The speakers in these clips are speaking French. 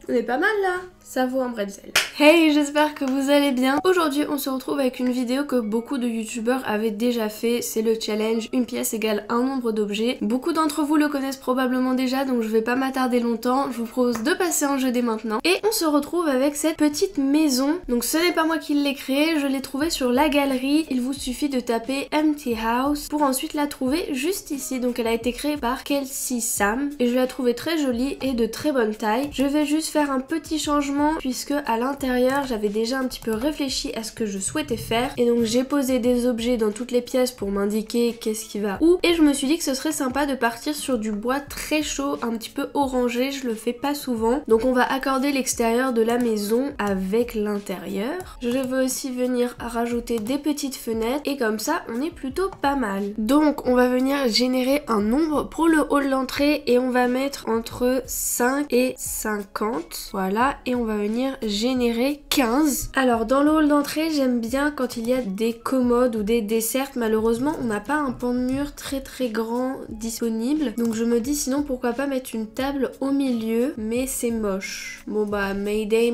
On est pas mal là. Ça vaut un bretzel. Hey, j'espère que vous allez bien. Aujourd'hui, on se retrouve avec une vidéo que beaucoup de youtubeurs avaient déjà fait. C'est le challenge une pièce égale un nombre d'objets. Beaucoup d'entre vous le connaissent probablement déjà, donc je vais pas m'attarder longtemps. Je vous propose de passer en jeu dès maintenant. Et on se retrouve avec cette petite maison. Donc ce n'est pas moi qui l'ai créée, je l'ai trouvée sur la galerie. Il vous suffit de taper Empty House pour ensuite la trouver juste ici. Donc elle a été créée par Kelsey Sam et je la trouvais très jolie et de très bonne taille. Je vais juste faire un petit changement puisque à l'intérieur j'avais déjà un petit peu réfléchi à ce que je souhaitais faire et donc j'ai posé des objets dans toutes les pièces pour m'indiquer qu'est-ce qui va où et je me suis dit que ce serait sympa de partir sur du bois très chaud, un petit peu orangé, je le fais pas souvent. Donc on va accorder l'extérieur de la maison avec l'intérieur. Je veux aussi venir rajouter des petites fenêtres et comme ça on est plutôt pas mal. Donc on va venir générer un nombre pour le hall d'entrée et on va mettre entre 5 et 50. Voilà, et on va venir générer 15. Alors dans le hall d'entrée, j'aime bien quand il y a des commodes ou des desserts. Malheureusement, on n'a pas un pan de mur très grand disponible. Donc je me dis sinon pourquoi pas mettre une table au milieu, mais c'est moche. Bon bah Mayday,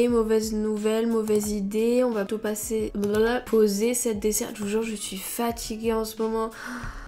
mauvaise nouvelle, mauvaise idée. On va tout passer, poser cette dessert. Je vous jure, je suis fatiguée en ce moment.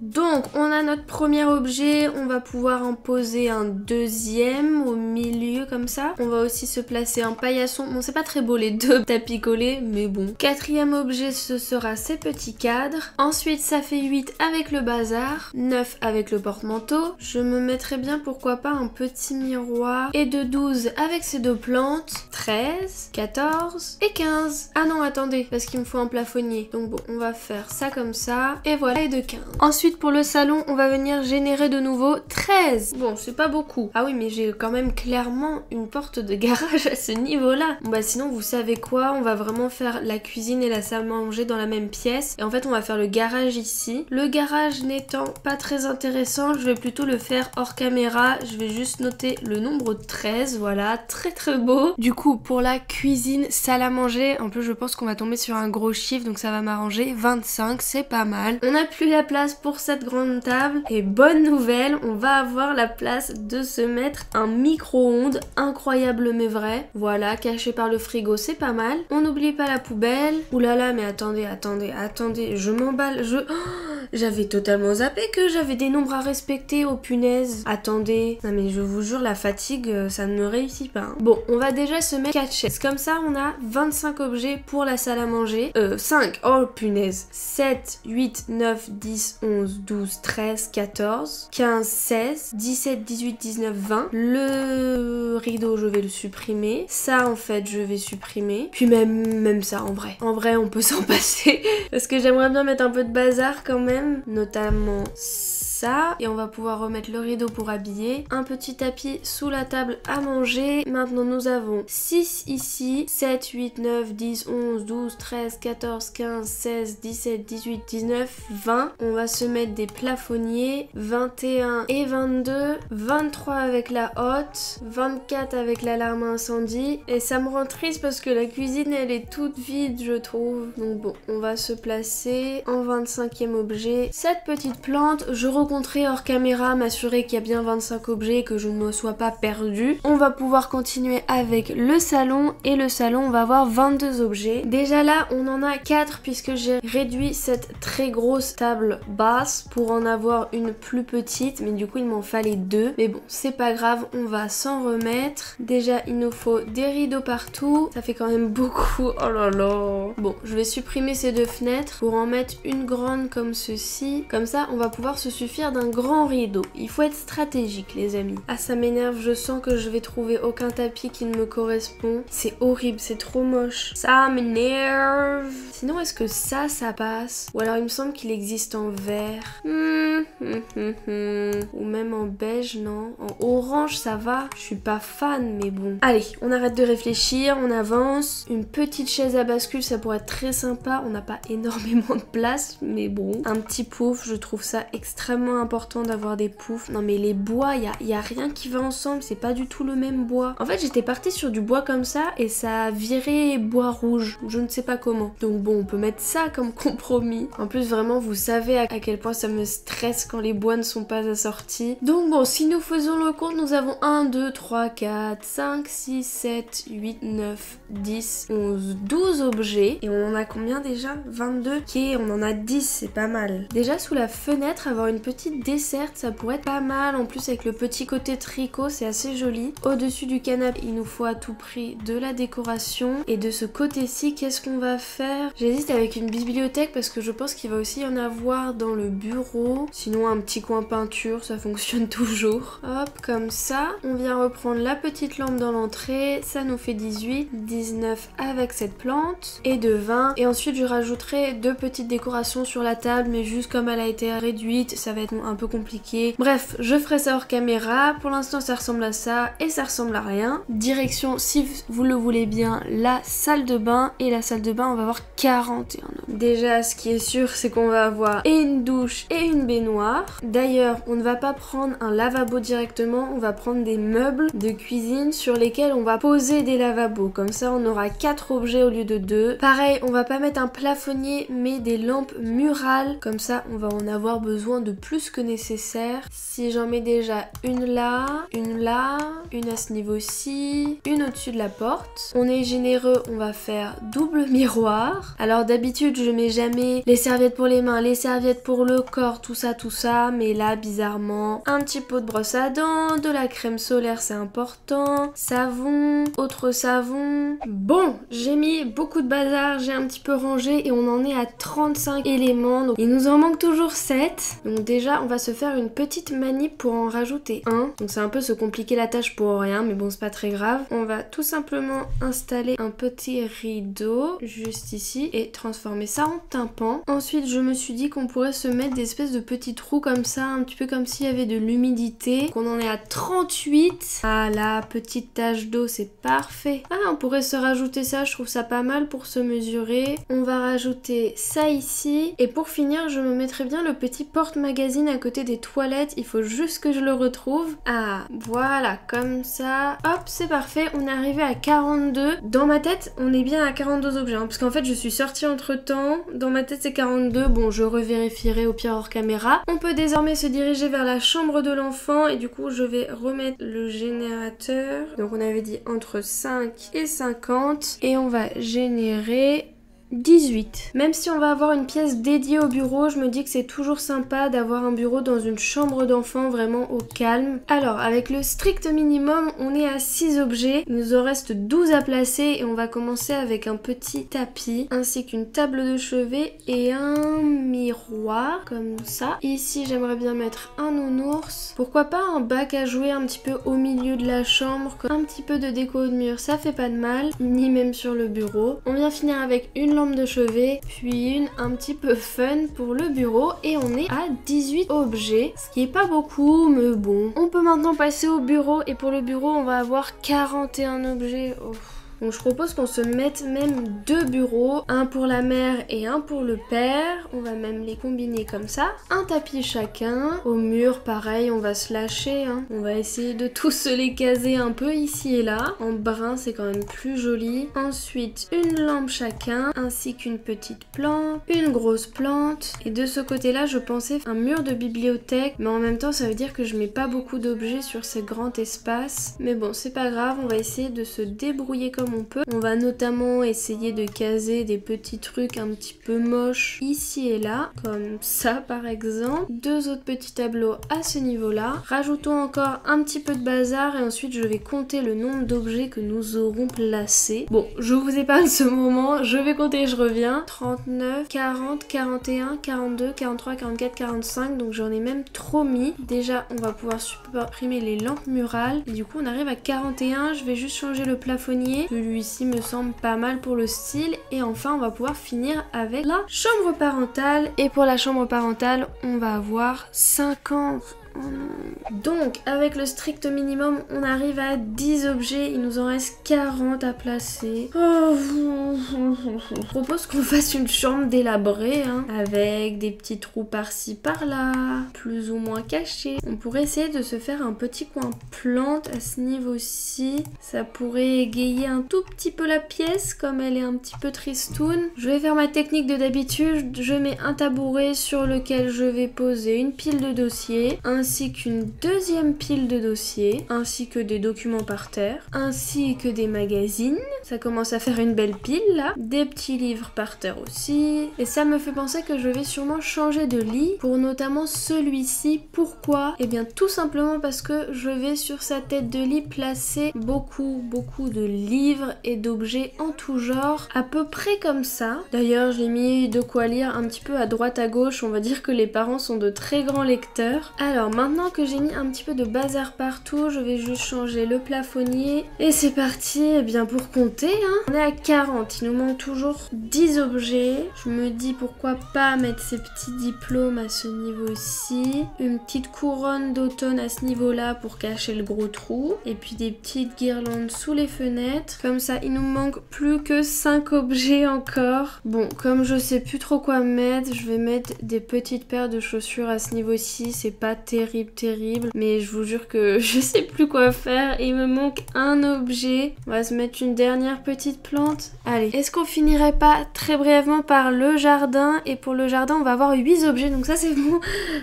Donc on a notre premier objet, on va pouvoir en poser un deuxième au milieu comme ça. On va aussi se placer un paillasson. Bon, c'est pas très beau les deux tapis collés, mais bon. Quatrième objet, ce sera ces petits cadres. Ensuite, ça fait 8 avec le bazar, 9 avec le porte-manteau. Je me mettrais bien, pourquoi pas, un petit miroir. Et de 12 avec ces deux plantes. 13, 14 et 15. Ah non, attendez, parce qu'il me faut un plafonnier. Donc bon, on va faire ça comme ça. Et voilà, et de 15. Ensuite, pour le salon, on va venir générer de nouveau 13. Bon, c'est pas beaucoup. Ah oui, mais j'ai quand même clairement une porte de garage à ce niveau-là. Bon bah sinon, vous savez quoi, on va vraiment faire la cuisine et la salle à manger dans la même pièce. Et en fait, on va faire le garage ici. Le garage n'étant pas très intéressant, je vais plutôt le faire hors caméra. Je vais juste noter le nombre 13, voilà, très beau. Du coup, pour la cuisine, salle à manger, en plus je pense qu'on va tomber sur un gros chiffre, donc ça va m'arranger. 25, c'est pas mal. On n'a plus la place pour cette grande table. Et bonne nouvelle, on va avoir la place de se mettre un micro-ondes, incroyable mais vrai. Voilà, caché par le frigo, c'est pas mal. On n'oublie pas la poubelle. Oulala, mais attendez, je m'emballe, j'avais totalement zappé que j'avais des nombres à respecter, oh punaise. Attendez, non mais je vous jure, la fatigue, ça ne me réussit pas. Hein. Bon, on va déjà se mettre 4 chaises. Comme ça, on a 25 objets pour la salle à manger. 5, oh punaise. 7, 8, 9, 10, 11, 12, 13, 14, 15, 16, 17, 18, 19, 20. Le rideau, je vais le supprimer. Ça, en fait, je vais supprimer. Puis même ça, en vrai. En vrai, on peut s'en passer. Parce que j'aimerais bien mettre un peu de bazar quand même. Notamment ça. Et on va pouvoir remettre le rideau pour habiller. Un petit tapis sous la table à manger. Maintenant, nous avons 6 ici. 7, 8, 9, 10, 11, 12, 13, 14, 15, 16, 17, 18, 19, 20. On va se mettre des plafonniers. 21 et 22. 23 avec la hotte. 24 avec l'alarme incendie. Et ça me rend triste parce que la cuisine, elle est toute vide, je trouve. Donc bon, on va se placer en 25e objet. Cette petite plante, je rencontrerai hors caméra, m'assurer qu'il y a bien 25 objets et que je ne me sois pas perdue. On va pouvoir continuer avec le salon et le salon, on va avoir 22 objets. Déjà là, on en a 4 puisque j'ai réduit cette très grosse table basse pour en avoir une plus petite, mais du coup il m'en fallait 2. Mais bon, c'est pas grave, on va s'en remettre. Déjà, il nous faut des rideaux partout. Ça fait quand même beaucoup. Oh là là. Bon, je vais supprimer ces 2 fenêtres pour en mettre une grande comme ceci. Comme ça, on va pouvoir se suffire d'un grand rideau. Il faut être stratégique, les amis. Ah, ça m'énerve. Je sens que je vais trouver aucun tapis qui ne me correspond. C'est horrible. C'est trop moche. Ça m'énerve. Sinon, est-ce que ça passe? Ou alors, il me semble qu'il existe en vert. Ou même en beige, non? En orange, ça va. Je suis pas fan, mais bon. Allez, on arrête de réfléchir. On avance. Une petite chaise à bascule, ça pourrait être très sympa. On n'a pas énormément de place, mais bon. Un petit pouf, je trouve ça extrêmement extrêmement important d'avoir des poufs. Non mais les bois, y a rien qui va ensemble, c'est pas du tout le même bois. En fait j'étais partie sur du bois comme ça et ça a viré bois rouge, je ne sais pas comment. Donc bon, on peut mettre ça comme compromis. En plus vraiment vous savez à quel point ça me stresse quand les bois ne sont pas assortis. Donc bon, si nous faisons le compte, nous avons 1, 2, 3, 4, 5, 6, 7, 8, 9, 10, 11, 12 objets. Et on en a combien déjà? 22. Ok, on en a 10, c'est pas mal. Déjà sous la fenêtre, avoir une petite desserte, ça pourrait être pas mal. En plus avec le petit côté tricot, c'est assez joli. Au-dessus du canapé, il nous faut à tout prix de la décoration. Et de ce côté-ci, qu'est-ce qu'on va faire? J'hésite avec une bibliothèque parce que je pense qu'il va aussi y en avoir dans le bureau. Sinon un petit coin peinture, ça fonctionne toujours. Hop, comme ça. On vient reprendre la petite lampe dans l'entrée. Ça nous fait 18, 19 avec cette plante. Et de 20. Et ensuite je rajouterai 2 petites décorations sur la table, mais juste comme elle a été réduite, ça va être un peu compliqué. Bref, je ferai ça hors caméra. Pour l'instant ça ressemble à ça et ça ressemble à rien. Direction, si vous le voulez bien, la salle de bain. Et la salle de bain, on va avoir 41 hommes. Déjà, ce qui est sûr, c'est qu'on va avoir et une douche et une baignoire. D'ailleurs, on ne va pas prendre un lavabo directement, on va prendre des meubles de cuisine sur lesquels on va poser des lavabos. Comme ça, on aura 4 objets au lieu de 2. Pareil, on va pas mettre un plafonnier, mais des lampes murales. Comme ça, on va en avoir besoin de plus que nécessaire. Si j'en mets déjà une là, une à ce niveau-ci, une au-dessus de la porte. On est généreux, on va faire double miroir. Alors d'habitude, je mets jamais les serviettes pour les mains, les serviettes pour le corps, tout ça, mais là, bizarrement, un petit pot de brosse à dents, de la crème solaire, c'est important, savon, autre savon. Bon, j'ai mis beaucoup de bazar, j'ai un petit peu rangé et on en est à 35 éléments, donc il nous en manque toujours 7. Donc déjà, on va se faire une petite manip pour en rajouter un. Donc c'est un peu se compliquer la tâche pour rien, mais bon, c'est pas très grave. On va tout simplement installer un petit rideau juste ici et transformer ça en tympan. Ensuite, je me suis dit qu'on pourrait se mettre des espèces de petits trous comme ça, un petit peu comme s'il y avait de l'humidité. Qu'on en est à 38. Ah, la petite tache d'eau, c'est parfait. Ah, on pourrait se rajouter ça, je trouve ça pas mal pour se mesurer. On va rajouter ça ici. Et pour finir, je me mettrai bien le petit porte-magazine à côté des toilettes. Il faut juste que je le retrouve. Ah, voilà, comme ça. Hop, c'est parfait. On est arrivé à 42. Dans ma tête, on est bien à 42 objets. Parce qu'en fait, je suis sortie entre temps. Dans ma tête, c'est 42. Bon, je revérifierai au pire hors caméra. On peut désormais se diriger vers la chambre de l'enfant. Et du coup, je vais remettre le générateur. Donc, on avait dit entre 5 et 50. Et on va générer 18. Même si on va avoir une pièce dédiée au bureau, je me dis que c'est toujours sympa d'avoir un bureau dans une chambre d'enfant vraiment au calme. Alors, avec le strict minimum, on est à 6 objets. Il nous en reste 12 à placer et on va commencer avec un petit tapis, ainsi qu'une table de chevet et un miroir, comme ça. Ici, j'aimerais bien mettre un nounours. Pourquoi pas un bac à jouer un petit peu au milieu de la chambre, un petit peu de déco de mur, ça fait pas de mal, ni même sur le bureau. On vient finir avec une lampe de chevet, puis une un petit peu fun pour le bureau et on est à 18 objets, ce qui est pas beaucoup mais bon. On peut maintenant passer au bureau et pour le bureau on va avoir 41 objets. Oh. Donc je propose qu'on se mette même 2 bureaux, un pour la mère et un pour le père. On va même les combiner comme ça. Un tapis chacun. Au mur, pareil, on va se lâcher. On va essayer de tous les caser un peu ici et là. En brun, c'est quand même plus joli. Ensuite, une lampe chacun, ainsi qu'une petite plante, une grosse plante. Et de ce côté-là, je pensais un mur de bibliothèque. Mais en même temps, ça veut dire que je mets pas beaucoup d'objets sur ce grand espace. Mais bon, c'est pas grave, on va essayer de se débrouiller comme on peut. On va notamment essayer de caser des petits trucs un petit peu moches ici et là, comme ça par exemple. 2 autres petits tableaux à ce niveau-là. Rajoutons encore un petit peu de bazar et ensuite je vais compter le nombre d'objets que nous aurons placés. Bon, je vous épargne ce moment, je vais compter et je reviens. 39, 40, 41, 42, 43, 44, 45, donc j'en ai même trop mis. Déjà, on va pouvoir supprimer les lampes murales. Et du coup, on arrive à 41, je vais juste changer le plafonnier. Celui-ci me semble pas mal pour le style. Et enfin, on va pouvoir finir avec la chambre parentale. Et pour la chambre parentale, on va avoir 50 Oh non. Donc avec le strict minimum on arrive à 10 objets, il nous en reste 40 à placer. Je propose qu'on fasse une chambre délabrée hein, avec des petits trous par-ci par-là, plus ou moins cachés. On pourrait essayer de se faire un petit coin plante à ce niveau-ci. Ça pourrait égayer un tout petit peu la pièce comme elle est un petit peu tristoune. Je vais faire ma technique de d'habitude. Je mets un tabouret sur lequel je vais poser une pile de dossiers ainsi qu'une deuxième pile de dossiers ainsi que des documents par terre ainsi que des magazines. Ça commence à faire une belle pile là. Des petits livres par terre aussi. Et ça me fait penser que je vais sûrement changer de lit pour notamment celui-ci. Pourquoi? Eh bien tout simplement parce que je vais sur sa tête de lit placer beaucoup de livres et d'objets en tout genre, à peu près comme ça. D'ailleurs j'ai mis de quoi lire un petit peu à droite à gauche, on va dire que les parents sont de très grands lecteurs. Alors maintenant que j'ai mis un petit peu de bazar partout, je vais juste changer le plafonnier et c'est parti. Eh bien pour compter hein. On est à 40, il nous manque toujours 10 objets. Je me dis pourquoi pas mettre ces petits diplômes à ce niveau-ci, une petite couronne d'automne à ce niveau-là pour cacher le gros trou et puis des petites guirlandes sous les fenêtres. Comme ça il nous manque plus que 5 objets encore. Bon, comme je sais plus trop quoi mettre, je vais mettre des petites paires de chaussures à ce niveau-ci. C'est pas terrible, mais je vous jure que je sais plus quoi faire et il me manque un objet. On va se mettre une dernière petite plante. Allez, est-ce qu'on finirait pas très brièvement par le jardin? Et pour le jardin on va avoir 8 objets, donc ça c'est bon.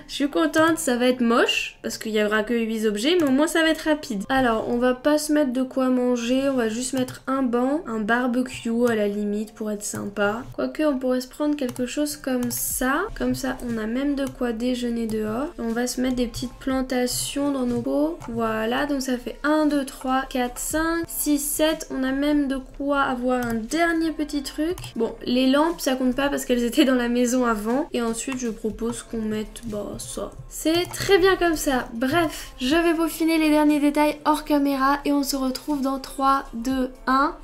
Je suis contente, ça va être moche parce qu'il y aura que 8 objets, mais au moins ça va être rapide. Alors on va pas se mettre de quoi manger, on va juste mettre un banc, un barbecue à la limite pour être sympa. Quoique on pourrait se prendre quelque chose comme ça on a même de quoi déjeuner dehors. On va se mettre des petites plantations dans nos pots. Voilà, donc ça fait 1, 2, 3, 4, 5, 6, 7. On a même de quoi avoir un dernier petit truc. Bon, les lampes ça compte pas parce qu'elles étaient dans la maison avant. Et ensuite je propose qu'on mette ça. C'est très bien comme ça. Bref, je vais peaufiner les derniers détails hors caméra et on se retrouve dans 3, 2, 1...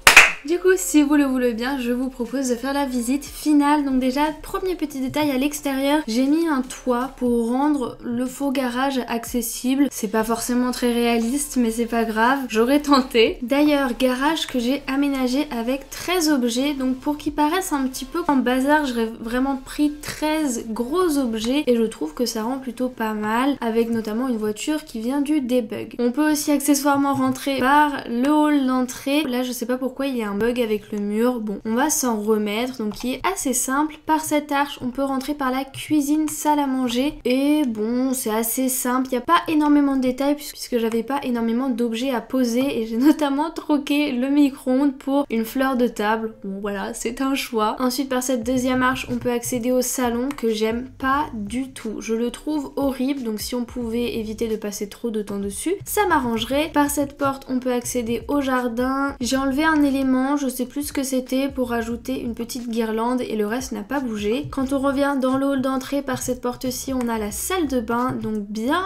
Du coup, si vous le voulez bien, je vous propose de faire la visite finale. Donc déjà, premier petit détail à l'extérieur, j'ai mis un toit pour rendre le faux garage accessible. C'est pas forcément très réaliste, mais c'est pas grave, j'aurais tenté. D'ailleurs, garage que j'ai aménagé avec 13 objets. Donc pour qu'il paraisse un petit peu en bazar, j'aurais vraiment pris 13 gros objets et je trouve que ça rend plutôt pas mal, avec notamment une voiture qui vient du debug. On peut aussi accessoirement rentrer par le hall d'entrée. Là, je sais pas pourquoi il y a un bug avec le mur. Bon, on va s'en remettre, donc qui est assez simple. Par cette arche, on peut rentrer par la cuisine, salle à manger. Et bon, c'est assez simple. Il n'y a pas énormément de détails puisque j'avais pas énormément d'objets à poser et j'ai notamment troqué le micro-ondes pour une fleur de table. Bon, voilà, c'est un choix. Ensuite, par cette deuxième arche, on peut accéder au salon que j'aime pas du tout. Je le trouve horrible, donc si on pouvait éviter de passer trop de temps dessus, ça m'arrangerait. Par cette porte, on peut accéder au jardin. J'ai enlevé un élément, je sais plus ce que c'était, pour ajouter une petite guirlande et le reste n'a pas bougé. Quand on revient dans le hall d'entrée par cette porte-ci, on a la salle de bain, donc bien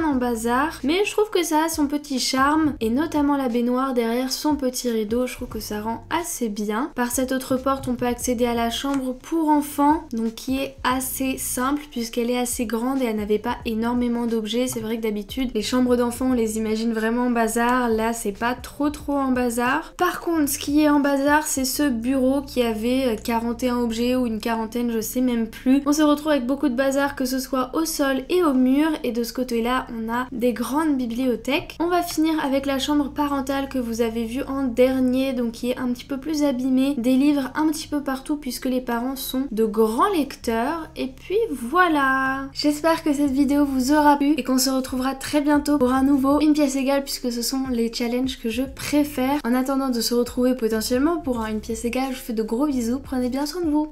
en bazar. Mais je trouve que ça a son petit charme et notamment la baignoire derrière son petit rideau, je trouve que ça rend assez bien. Par cette autre porte, on peut accéder à la chambre pour enfants, donc qui est assez simple puisqu'elle est assez grande et elle n'avait pas énormément d'objets. C'est vrai que d'habitude, les chambres d'enfants, on les imagine vraiment en bazar. Là, c'est pas trop en bazar. Par contre, ce qui est en bazar, c'est ce bureau qui avait 41 objets ou une quarantaine, je sais même plus. On se retrouve avec beaucoup de bazar, que ce soit au sol et au mur, et de ce côté-là, on a des grandes bibliothèques. On va finir avec la chambre parentale que vous avez vue en dernier, donc qui est un petit peu plus abîmée, des livres un petit peu partout puisque les parents sont de grands lecteurs. Et puis voilà. J'espère que cette vidéo vous aura plu et qu'on se retrouvera très bientôt pour un nouveau Une pièce égale puisque ce sont les challenges que je préfère. En attendant de se retrouver potentiellement pour une pièce égale, je vous fais de gros bisous, prenez bien soin de vous.